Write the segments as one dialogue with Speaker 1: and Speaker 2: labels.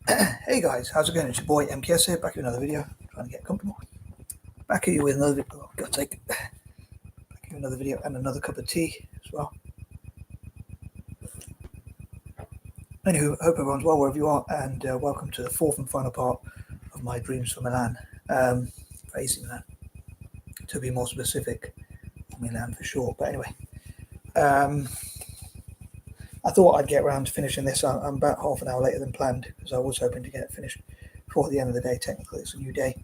Speaker 1: Hey guys, how's it going? It's your boy M.K.S here, back with another video, trying to get comfortable. Back at you with another video, God's sake. Back at you with another video and another cup of tea as well. Anywho, hope everyone's well wherever you are, and welcome to the fourth and final part of my dreams for Milan, for AC Milan, to be more specific, Milan for short. But anyway, I thought I'd get around to finishing this. I'm about half an hour later than planned because I was hoping to get it finished before the end of the day. Technically, it's a new day,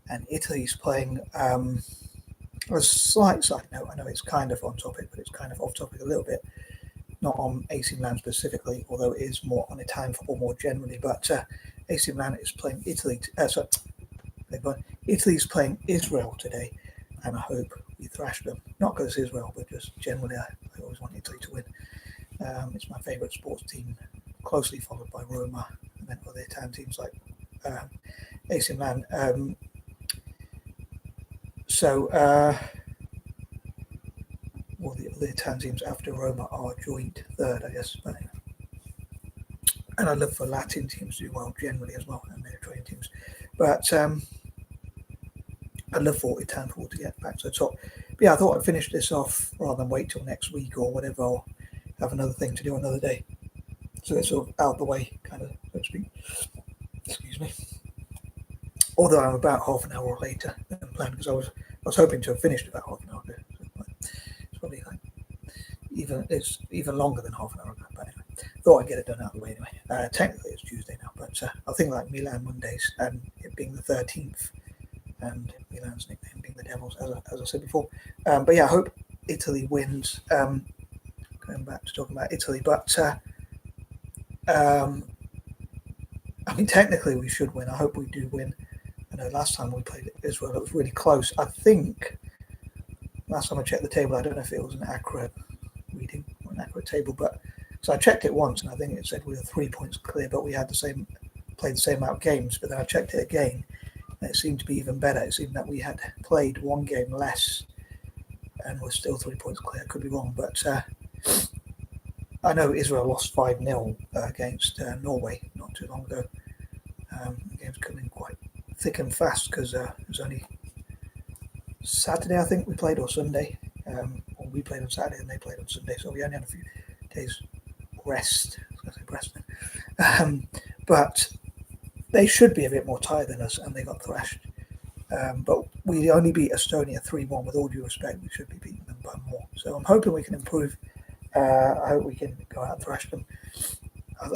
Speaker 1: and Italy's playing. A slight side note, I know it's kind of on topic, but it's kind of off topic a little bit. Not on AC Milan specifically, although it is more on Italian football more generally. But AC Milan is playing Italy. Italy's playing Israel today, and I hope we thrash them. Not because it's Israel, but just generally, I always want Italy to win. It's my favourite sports team, closely followed by Roma, and then other Italian teams like AC Milan. Well, the other Italian teams after Roma are joint third, I guess. But anyway. And I love for Latin teams to do well generally as well, and Mediterranean teams. But I'd love for Italian football to get back to the top. But yeah, I thought I'd finish this off rather than wait till next week or whatever. I'll have another thing to do another day. So it's sort of out the way, kind of, so to speak. Excuse me. Although I'm about half an hour later than planned, because I was hoping to have finished about half an hour ago. It's probably like it's even longer than half an hour ago. But anyway, thought I'd get it done out of the way anyway. Technically it's Tuesday now, but I think like Milan Mondays, and it being the 13th, and Milan's nickname being the Devils, as I said before. But yeah, I hope Italy wins. Going back to talking about Italy, but I mean, technically we should win. I hope we do win. I know last time we played Israel, it was really close. I think last time I checked the table, I don't know if it was an accurate reading or an accurate table, but so I checked it once, and I think it said we were 3 points clear, but we had played the same amount of games. But then I checked it again, and it seemed to be even better. It seemed that we had played one game less, and we're still 3 points clear. I could be wrong, but I know Israel lost 5-0 against Norway not too long ago. The game's coming quite thick and fast because it was only Saturday, I think, we played, or Sunday. Or we played on Saturday and they played on Sunday, so we only had a few days rest. I was going to say rest then. But they should be a bit more tired than us, and they got thrashed. But we only beat Estonia 3-1. With all due respect, we should be beating them by more. So I'm hoping we can improve. I hope we can go out and thrash them.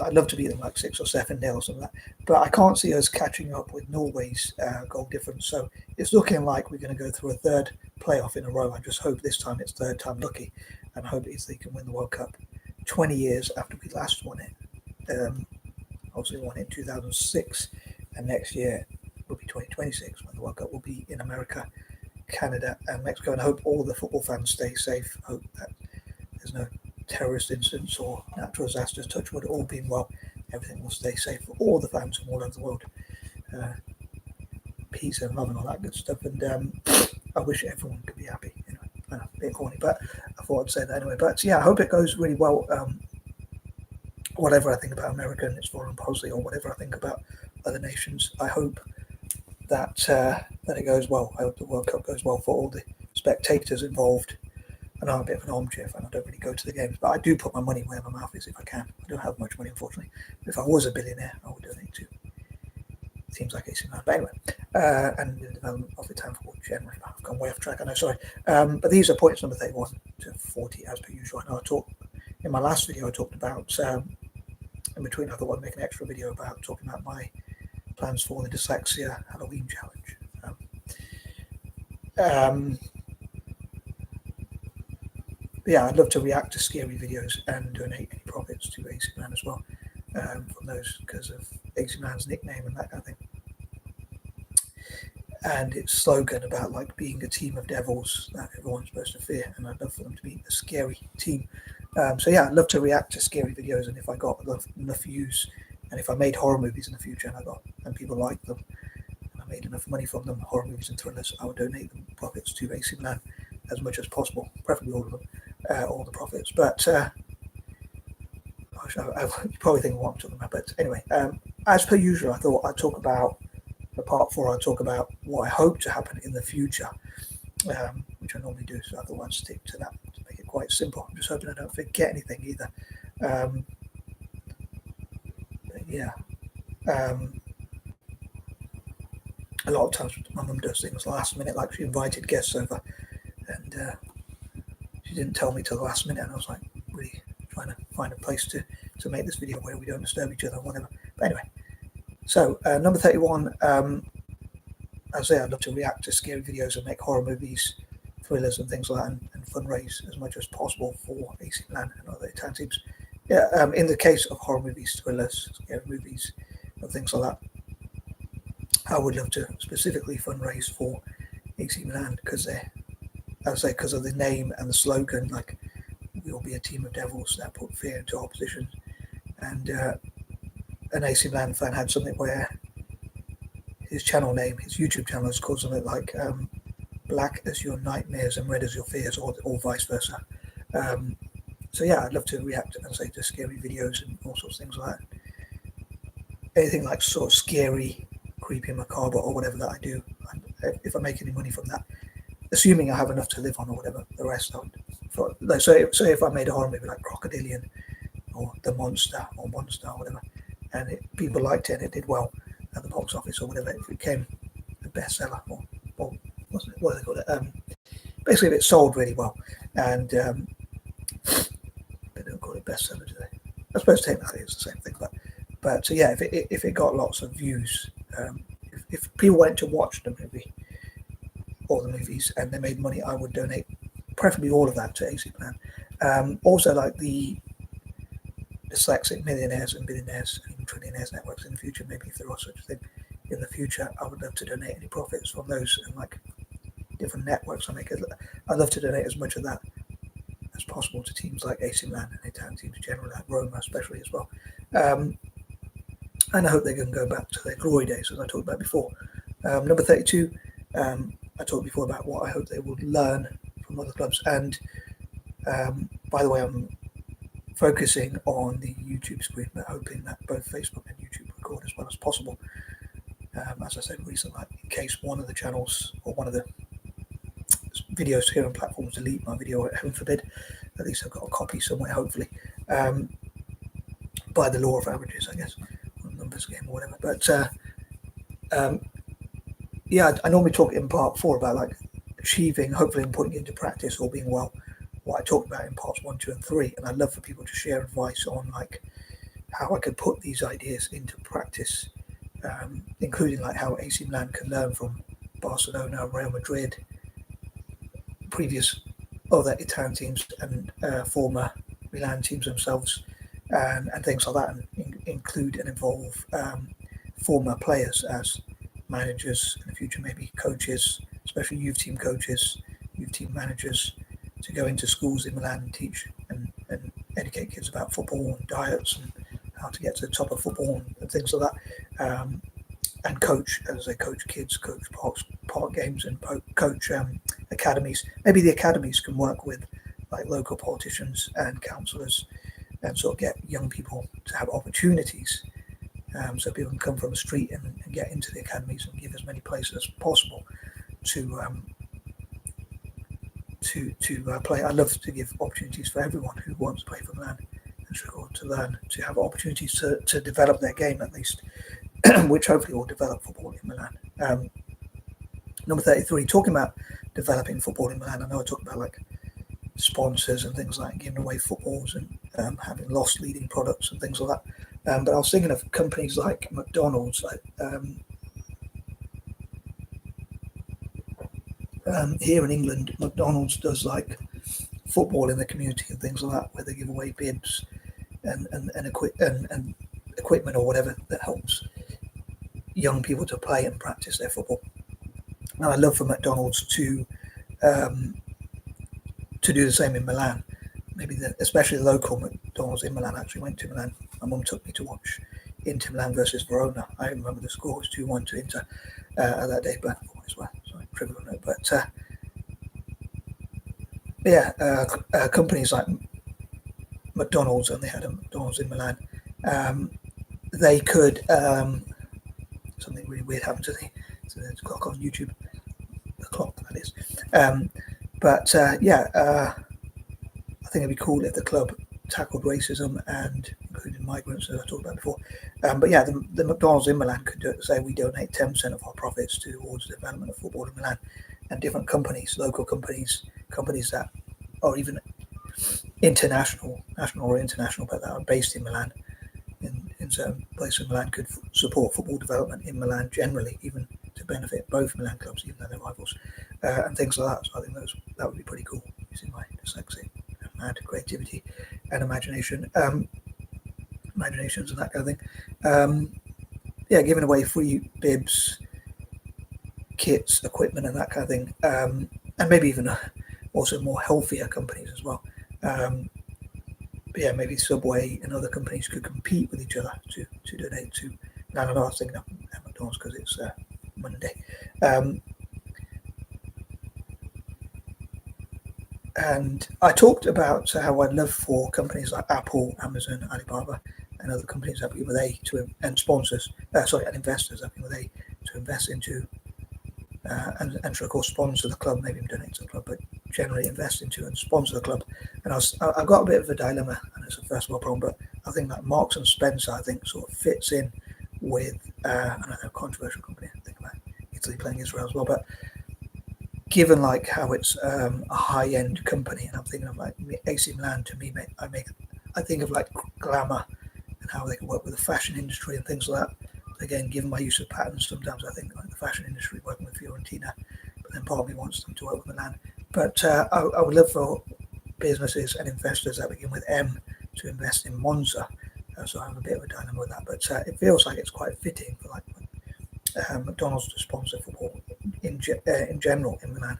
Speaker 1: I'd love to beat them like 6 or 7-0 or something like that. But I can't see us catching up with Norway's goal difference. So it's looking like we're going to go through a third playoff in a row. I just hope this time it's third time lucky, and hope Italy can win the World Cup 20 years after we last won it. Obviously won it in 2006, and next year will be 2026 when the World Cup will be in America, Canada, and Mexico. And I hope all the football fans stay safe. Hope that there's no terrorist incidents or natural disasters. Touch wood, all being well, everything will stay safe for all the fans from all over the world. Peace and love and all that good stuff. And I wish everyone could be happy. Anyway, a bit corny, but I thought I'd say that anyway. But yeah, I hope it goes really well. Whatever I think about America and its foreign policy, or whatever I think about other nations, I hope that that it goes well. I hope the World Cup goes well for all the spectators involved. I know I'm a bit of an armchair fan. I don't really go to the games, but I do put my money where my mouth is if I can. I don't have much money, unfortunately. But if I was a billionaire, I would donate to teams like AC Milan. But anyway, and the development of Italian football generally. I've gone way off track, I know, sorry. But these are points number 31 to 40 as per usual. I know in my last video, I talked about, in between, I thought I'd make an extra video about talking about my plans for the dyslexia Halloween challenge. Yeah, I'd love to react to scary videos and donate any profits to AC Milan as well, from those, because of AC Milan's nickname and that kind of thing. And its slogan about like being a team of devils that everyone's supposed to fear, and I'd love for them to be a scary team. So yeah, I'd love to react to scary videos, and if I got enough views, and if I made horror movies in the future and people liked them, and I made enough money from them, horror movies and thrillers, I would donate them profits to AC Milan as much as possible, preferably all of them. All the profits, but you probably think what I'm talking about. But anyway, as per usual, I thought I'd talk about the part 4. I'd talk about what I hope to happen in the future, which I normally do. So I thought I'd stick to that to make it quite simple. I'm just hoping I don't forget anything either. But yeah. A lot of times my mum does things last minute, like she invited guests over, and she didn't tell me till the last minute, and I was like really trying to find a place to make this video where we don't disturb each other or whatever. But anyway, so number 31, as I say, I'd love to react to scary videos and make horror movies, thrillers and things like that, and fundraise as much as possible for AC Milan and other Italian teams. Yeah, in the case of horror movies, thrillers, scary movies, and things like that, I would love to specifically fundraise for AC Milan because because of the name and the slogan, like we'll be a team of devils that put fear into opposition. And an AC Milan fan had something where his channel name, his YouTube channel, is called something like "Black as your nightmares and red as your fears," or vice versa. So yeah, I'd love to react and say to scary videos and all sorts of things like that. Anything like sort of scary, creepy, macabre, or whatever that I do. If I make any money from that, assuming I have enough to live on or whatever, the rest I would. So if I made a horror movie like Crocodilian or The Monster or Monster or whatever, and people liked it and it did well at the box office or whatever, it became a bestseller or what do they call it? Basically, if it sold really well, and they don't call it bestseller, do they? I suppose technically it's the same thing, but so yeah, if it got lots of views, if people went to watch the movie or the movies and they made money, I would donate preferably all of that to AC Milan. Also, like the dyslexic millionaires and billionaires and even trillionaires networks in the future, maybe if there are such a thing in the future, I would love to donate any profits from those and like different networks I make. I'd love to donate as much of that as possible to teams like AC Milan and Italian teams generally, like Roma especially as well. And I hope they can go back to their glory days, as I talked about before. Number 32, I talked before about what I hope they would learn from other clubs. And by the way, I'm focusing on the YouTube screen, but hoping that both Facebook and YouTube record as well as possible. As I said recently, like, in case one of the channels or one of the videos here on platforms delete my video, heaven forbid, at least I've got a copy somewhere, hopefully, by the law of averages, I guess, numbers game or whatever. But yeah, I normally talk in part 4 about like achieving, hopefully, and putting into practice or being well what I talked about in parts 1, 2, and 3. And I'd love for people to share advice on like how I could put these ideas into practice, including like how AC Milan can learn from Barcelona, Real Madrid, previous other Italian teams and former Milan teams themselves, and things like that, and include and involve former players as managers in the future, maybe coaches, especially youth team coaches, youth team managers, to go into schools in Milan and teach and educate kids about football and diets and how to get to the top of football and things like that, and coach, as they coach kids, coach park games, and coach academies. Maybe the academies can work with like local politicians and councillors and sort of get young people to have opportunities, so people can come from the street and get into the academies and give as many places as possible to play. I'd love to give opportunities for everyone who wants to play for Milan and struggle to learn, to have opportunities to develop their game at least, which hopefully will develop football in Milan. Number 33, talking about developing football in Milan. I know I talked about like sponsors and things like giving away footballs and having loss leading products and things like that. But I was thinking of companies like McDonald's, like here in England, McDonald's does like football in the community and things like that, where they give away bibs and equipment or whatever that helps young people to play and practice their football. And I'd love for McDonald's to do the same in Milan. Maybe especially the local McDonald's in Milan. I actually went to Milan. My mum took me to watch Inter Milan versus Verona. I remember the score was 2-1 to Inter at that day, but as well. Sorry, trivial note. But yeah, companies like McDonald's, and they had a McDonald's in Milan, they could something really weird happened to the clock on YouTube. The clock, that is. I think it'd be cool if the club tackled racism and including migrants, as I talked about before. The McDonald's in Milan could say we donate 10% of our profits towards the development of football in Milan, and different companies, local companies that are even national or international, but that are based in Milan, in certain places in Milan, could support football development in Milan generally, even to benefit both Milan clubs, even though they're rivals, and things like that. So I think that would be pretty cool. Using my dyslexia, mad creativity, and imaginations and that kind of thing. Giving away free bibs, kits, equipment, and that kind of thing, and maybe even also more healthier companies as well. Maybe Subway and other companies could compete with each other to donate to. I don't know. I was thinking of McDonald's because it's Monday. And I talked about how I'd love for companies like Apple, Amazon, Alibaba, and other companies that begin with A and sponsors, and investors that begin with A to invest into, and to of course sponsor the club. Maybe donate to the club, but generally invest into and sponsor the club. And I've got a bit of a dilemma, and it's a first world problem, but I think that Marks and Spencer, I think, sort of fits in with I don't know, a controversial company. I think about Italy playing Israel as well, but given like how it's a high-end company, and I'm thinking of like AC Milan, to me, I think of like glamour and how they can work with the fashion industry and things like that. Again, given my use of patterns, sometimes I think like the fashion industry working with Fiorentina, but then part of me wants them to work with Milan. But I would love for businesses and investors that begin with M to invest in Monza. So I have a bit of a dilemma with that, but it feels like it's quite fitting for like McDonald's to sponsor football in general in Milan.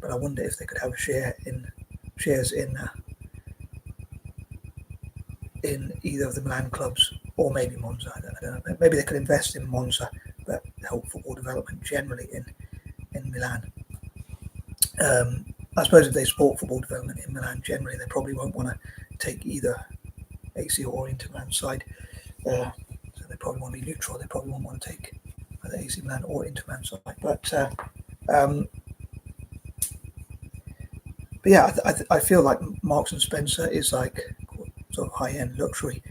Speaker 1: But I wonder if they could have a shares in either of the Milan clubs or maybe Monza. I don't know. Maybe they could invest in Monza, but help football development generally in Milan. I suppose if they support football development in Milan generally, they probably won't want to take either AC or Inter Milan side. So they probably want to be neutral. They probably won't want to take either AC Milan or Inter Milan side. But I feel like Marks and Spencer is like sort of high-end luxury,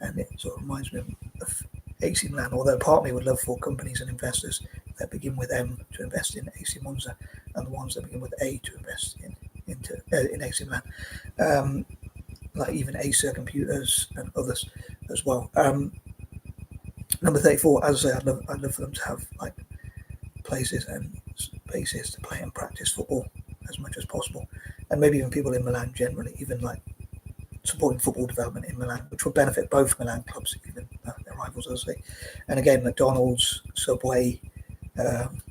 Speaker 1: and it sort of reminds me of AC Milan. Although part of me would love for companies and investors that begin with M to invest in AC Monza, and the ones that begin with A to invest in AC Milan, like even Acer Computers and others as well. Number 34, as I say, I'd love for them to have like places and spaces to play and practice football as much as possible, and maybe even people in Milan generally, even like supporting football development in Milan, which would benefit both Milan clubs, even their rivals, as I say. And again, McDonald's, Subway, and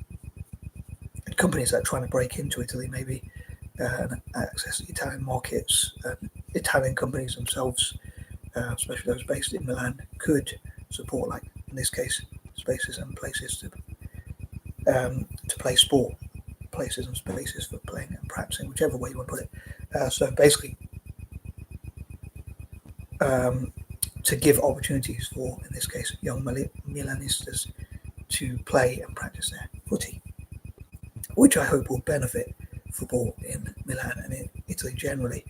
Speaker 1: companies that are trying to break into Italy, maybe and access the Italian markets, Italian companies themselves, especially those based in Milan, could support, like in this case, spaces and places to play sport, places and spaces for playing and practicing, whichever way you want to put it. So basically, to give opportunities for, in this case, young Milanistas to play and practice their footy, which I hope will benefit football in Milan and in Italy generally.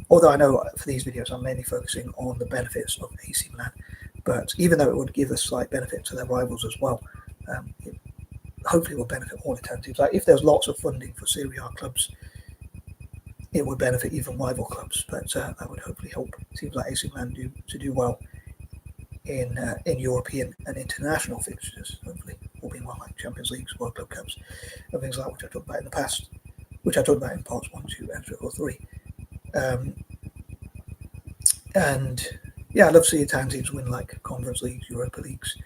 Speaker 1: Although I know for these videos I'm mainly focusing on the benefits of AC Milan, but even though it would give a slight benefit to their rivals as well, it hopefully will benefit all Italian teams. Like if there's lots of funding for Serie A clubs, it would benefit even rival clubs, but that would hopefully help teams like AC Milan do well in European and international fixtures, hopefully, all being well, like Champions Leagues, World Club Cups, and things like that, which I talked about in the past, which I talked about in parts 1, 2, and 3. And yeah, I'd love to see Italian teams win like Conference Leagues, Europa Leagues,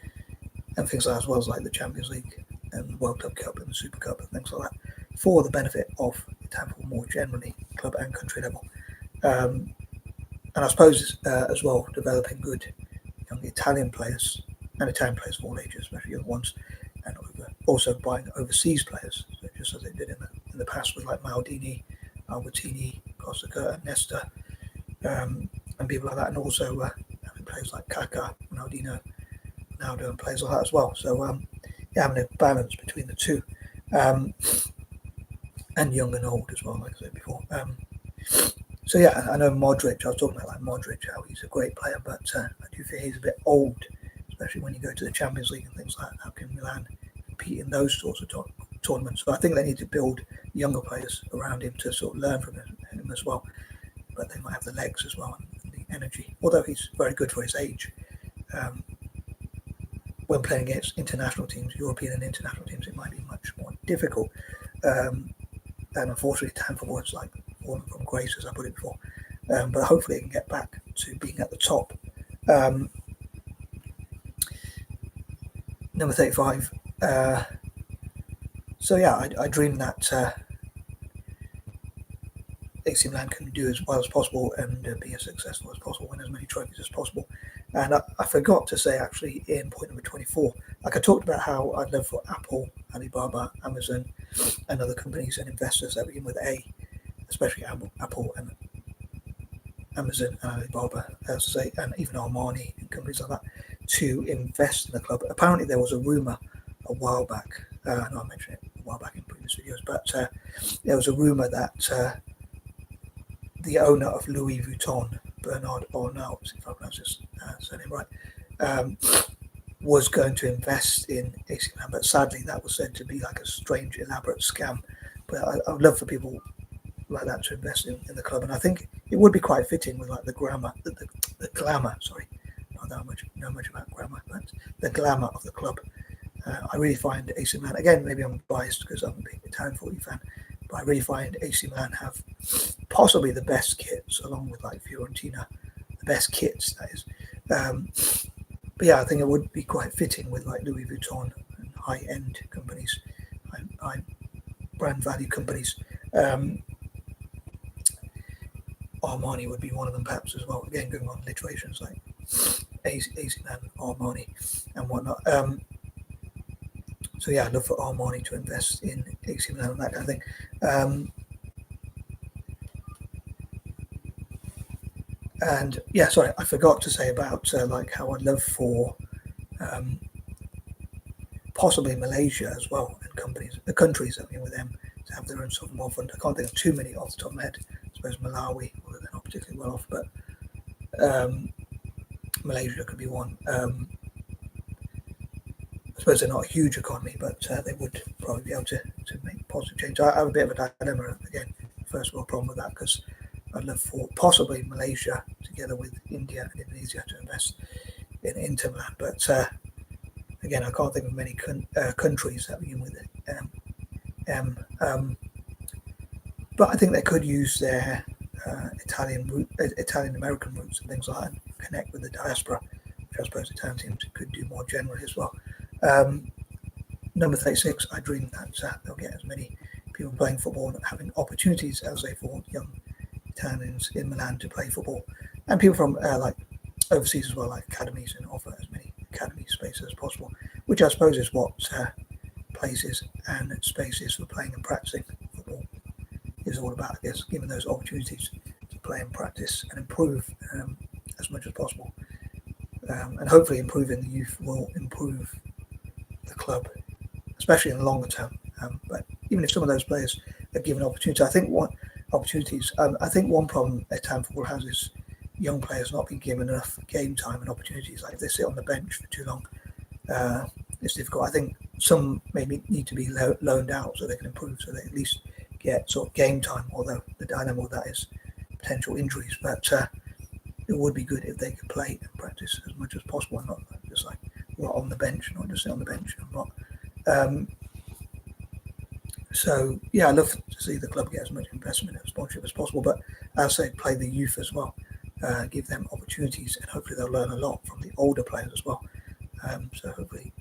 Speaker 1: and things like that, as well as like the Champions League and the World Club Cup and the Super Cup and things like that, for the benefit of Italian football more generally, club and country level. And I suppose as well, developing good young Italian players and Italian players of all ages, especially young ones, and also buying overseas players, so just as they did in the past with like Maldini, Albertini, Costa Curta, Nesta, and people like that, and also players like Kaka, Ronaldinho, Ronaldo, and players like that as well. So having a balance between the two, and young and old as well, like I said before. So I know Modric. I was talking about like Modric, how he's a great player, but I do think he's a bit old, especially when you go to the Champions League and things like that. How can Milan compete in those sorts of tournaments? So I think they need to build younger players around him to sort of learn from him as well. But they might have the legs as well and the energy. Although he's very good for his age, when playing against international teams, European and international teams, it might be much more difficult. And unfortunately, time for is like falling from grace, as I put it before. But hopefully, it can get back to being at the top. Number 35. I dream that AC Milan can do as well as possible and be as successful as possible, win as many trophies as possible. And I forgot to say, actually, in point number 24, like I talked about how I'd love for Apple, Alibaba, Amazon, and other companies and investors that begin with A, especially Apple and Amazon and Alibaba, as I say, and even Armani and companies like that, to invest in the club. Apparently, there was a rumor a while back. I know I mentioned it a while back in previous videos, but there was a rumor that the owner of Louis Vuitton, Bernard Arnault, if I pronounce his surname right, was going to invest in AC Milan, but sadly that was said to be like a strange, elaborate scam. But I would love for people like that to invest in the club, and I think it would be quite fitting with like the glamour. Sorry, not that much know much about grammar, but the glamour of the club. I really find AC Milan, again, maybe I'm biased because I'm a big Italian footy fan, but I really find AC Milan have possibly the best kits, along with like Fiorentina, the best kits, that is. But I think it would be quite fitting with like Louis Vuitton and high-end companies, high brand value companies. Armani would be one of them, perhaps, as well. Again, going on alliterations like AC Milan, Armani, and whatnot. I'd love for Armani to invest in AC Milan and that kind of thing. I forgot to say about like how I'd love for possibly Malaysia as well, and the countries, with them to have their own sovereign wealth fund. I can't think of too many off the top of my head. I suppose Malawi, although they're not particularly well off, but Malaysia could be one. I suppose they're not a huge economy, but they would probably be able to make positive change. I have a bit of a dilemma, again, first world problem with that, because I'd love for possibly Malaysia, together with India and Indonesia, to invest in Inter Milan. But again, I can't think of many countries that begin with M. But I think they could use their Italian American roots and things like that, and connect with the diaspora, which I suppose Italian teams could do more generally as well. Number 36, I dream that they'll get as many people playing football and having opportunities as they for young Italians in Milan to play football, and people from like overseas as well, like academies, and offer as many academy spaces as possible, which I suppose is what places and spaces for playing and practicing football is all about, I guess, giving those opportunities to play and practice and improve as much as possible. And hopefully improving the youth will improve the club, especially in the longer term. But even if some of those players are given opportunities, I think one problem Italian football has is young players not being given enough game time and opportunities. Like if they sit on the bench for too long, it's difficult. I think some maybe need to be loaned out so they can improve, so they at least get sort of game time, although the dilemma with that is potential injuries. But it would be good if they could play and practice as much as possible, and not just like rot on the bench, not just sit on the bench and rot. I'd love to see the club get as much investment and sponsorship as possible, but as I say, play the youth as well, give them opportunities, and hopefully they'll learn a lot from the older players as well. So hopefully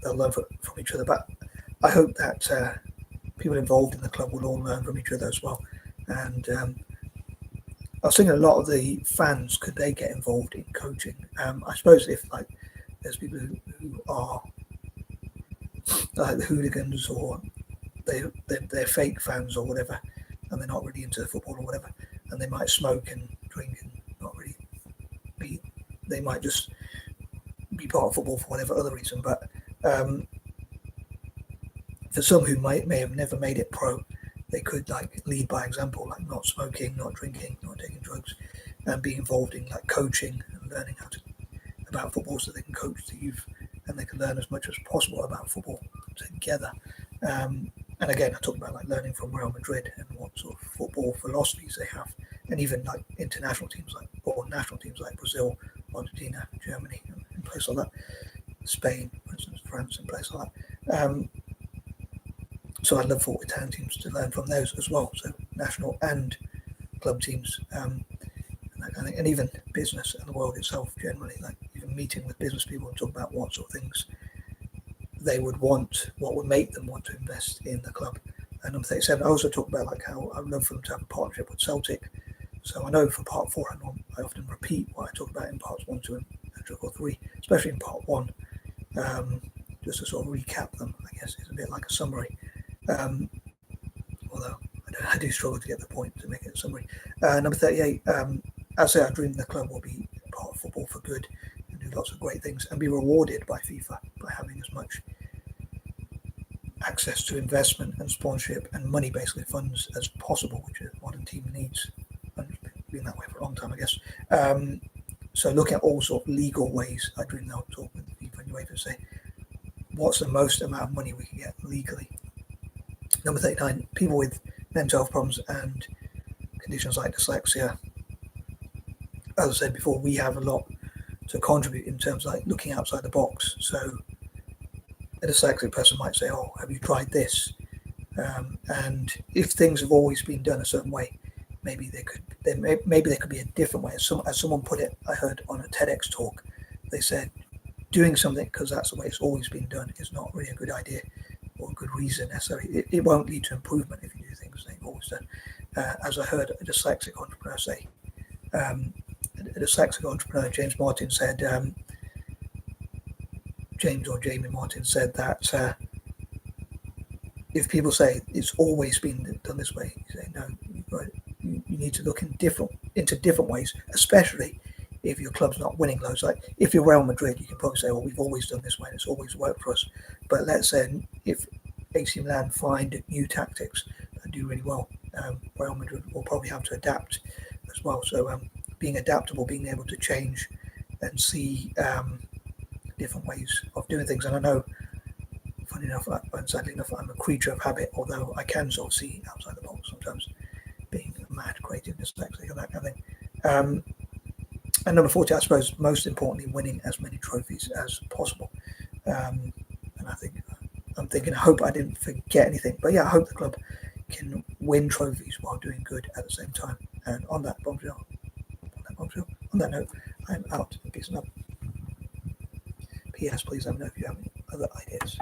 Speaker 1: they'll learn from each other. But I hope that people involved in the club will all learn from each other as well. And I was thinking a lot of the fans, could they get involved in coaching? I suppose if like there's people who are like the hooligans, or they're fake fans or whatever, and they're not really into football or whatever, and they might smoke and drink and not really be they might just be part of football for whatever other reason. But for some who may have never made it pro, they could like lead by example, like not smoking, not drinking, not taking drugs, and be involved in like coaching and learning about football, so they can coach the youth and they can learn as much as possible about football together. And again, I talked about like learning from Real Madrid and what sort of football philosophies they have, and even like international teams or national teams like Brazil, Argentina, Germany, and places like that. Spain, for instance, France, and places like that. So I'd love for Italian teams to learn from those as well. So national and club teams, and that kind of thing, and even business and the world itself generally. Like even meeting with business people and talk about what sort of things they would want, what would make them want to invest in the club. And number 37, I also talk about like how I'd love for them to have a partnership with Celtic. So I know for part 4, I often repeat what I talk about in parts 1, 2, and 3, especially in part 1, just to sort of recap them. I guess it's a bit like a summary. Although I do struggle to get the point to make it a summary. Number 38, I say I dream the club will be part of football for good and do lots of great things and be rewarded by FIFA by having as much access to investment and sponsorship and money, basically funds, as possible, which a modern team needs. And it's been that way for a long time, I guess. So look at all sort of legal ways. I dream they'll talk with FIFA and UEFA to say, what's the most amount of money we can get legally? Number 39, people with mental health problems and conditions like dyslexia. As I said before, we have a lot to contribute in terms of like looking outside the box. So a dyslexic person might say, oh, have you tried this? And if things have always been done a certain way, maybe there could be a different way. As someone put it, I heard on a TEDx talk, they said, doing something because that's the way it's always been done is not really a good idea or a good reason necessarily. It won't lead to improvement if you do things they've always done. As I heard a dyslexic entrepreneur say, James Martin said, James or Jamie Martin said that if people say it's always been done this way, you say no, you need to look into different ways, especially if your club's not winning loads. Like if you're Real Madrid, you can probably say, well, we've always done this way and it's always worked for us. But let's say if AC Milan find new tactics that do really well, Real Madrid will probably have to adapt as well. So being adaptable, being able to change and see different ways of doing things. And I know, funny enough, and sadly enough, I'm a creature of habit, although I can sort of see outside the box sometimes, being a mad, creative, dyslexic, and that kind of thing. And number 40, I suppose, most importantly, winning as many trophies as possible. And I'm thinking, I hope I didn't forget anything. But yeah, I hope the club can win trophies while doing good at the same time. And on that note, I'm out. Peace and love. P.S. Please let me know if you have any other ideas.